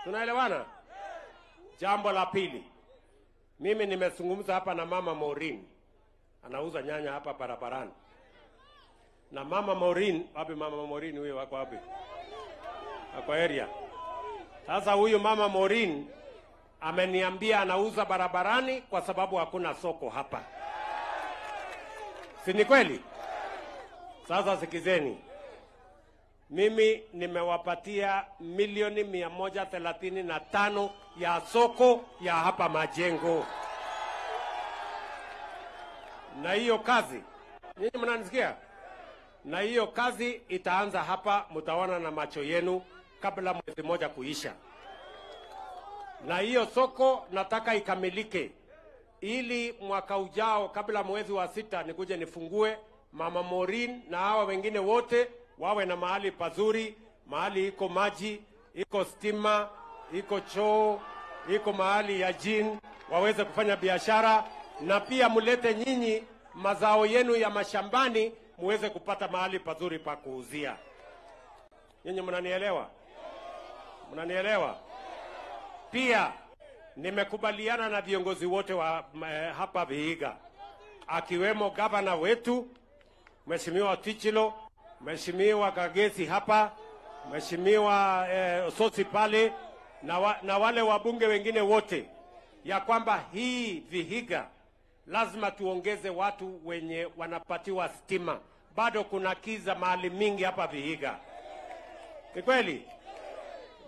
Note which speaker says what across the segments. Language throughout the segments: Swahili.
Speaker 1: Tunaelewana? Jambo la pili, mimi nimezungumza hapa na mama Maureen, anauza nyanya hapa barabarani. Na mama Maureen, wapi mama Maureen huyo, wako wapi? Ako area. Sasa huyu mama Maureen ameniambia anauza barabarani kwa sababu hakuna soko hapa. Si ni kweli? Sasa sikizeni. Mimi nimewapatia milioni 135 ya soko ya hapa Majengo. Na hiyo kazi, nyinyi mnanisikia? Na hiyo kazi itaanza hapa, mtaona na macho yenu kabla mwezi moja kuisha. Na hiyo soko nataka ikamilike ili mwaka ujao kabla mwezi wa 6 nikuje nifungue. Mama Maureen na hawa wengine wote wawe na mahali pazuri, mahali iko maji, iko stima, iko choo, iko mahali ya gym, waweze kufanya biashara, na pia mulete nyinyi mazao yenu ya mashambani muweze kupata mahali pazuri pa kuuzia. Nyinyi mnanielewa? Mnanielewa? Pia nimekubaliana na viongozi wote wa hapa Vihiga, akiwemo gavana wetu Mheshimiwa Tichilo, Mheshimiwa Kagesi hapa, Mheshimiwa Sosi pale, na wale wabunge wengine wote, ya kwamba hii Vihiga lazima tuongeze watu wenye wanapatiwa stima. Bado kuna kiza mahali mingi hapa Vihiga. Ni kweli?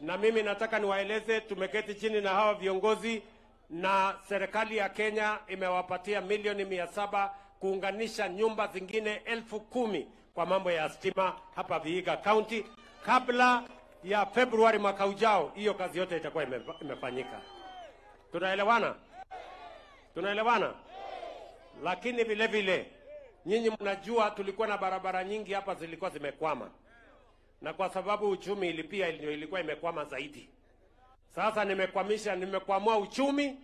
Speaker 1: Na mimi nataka niwaeleze, tumeketi chini na hawa viongozi na serikali ya Kenya imewapatia milioni 700 kuunganisha nyumba zingine 10,000 kwa mambo ya stima hapa Vihiga County. Kabla ya Februari mwaka ujao, hiyo kazi yote itakuwa imefanyika. Tunaelewana? Tunaelewana? Lakini vile vile, nyinyi mnajua tulikuwa na barabara nyingi hapa zilikuwa zimekwama. Na kwa sababu uchumi ilikuwa imekwama zaidi. Sasa nimekwamua uchumi,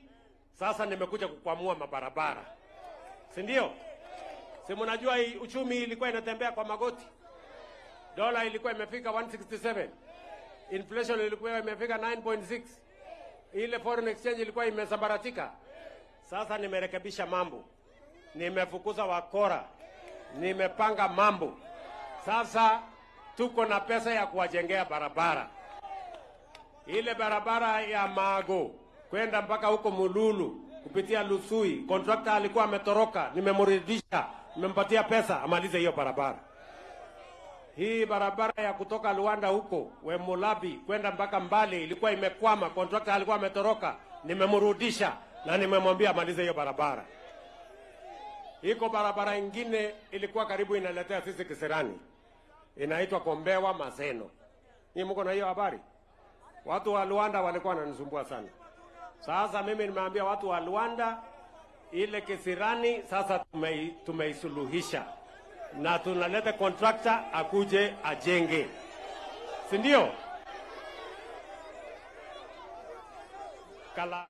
Speaker 1: sasa nimekuja kukwamua mabarabara. Si ndio? Si mnajua uchumi ilikuwa inatembea kwa magoti. Dola ilikuwa imefika 167. Inflation ilikuwa imefika 9.6. Ile foreign exchange ilikuwa imesambaratika. Sasa nimerekebisha mambo. Nimefukuza wakora. Nimepanga mambo. Sasa tuko na pesa ya kuwajengea barabara. Ile barabara ya Mago kwenda mpaka huko Mululu kupitia Lusui, contractor alikuwa ametoroka, nimemrudisha, nimempatia pesa amalize hiyo barabara. Hii barabara ya kutoka Luanda huko Wemulabi kwenda mpaka Mbale ilikuwa imekwama, contractor alikuwa ametoroka, nimemrudisha na nimemwambia amalize hiyo barabara. Iko barabara ingine ilikuwa karibu inaletea sisi kisirani, inaitwa Kombewa Maseno. Ni mko na hiyo habari? Watu wa Luanda walikuwa wananisumbua sana. Sasa mimi nimeambia watu wa Luanda ile kisirani sasa tumeisuluhisha. Na tunaleta contractor akuje ajenge. Si ndio? Kala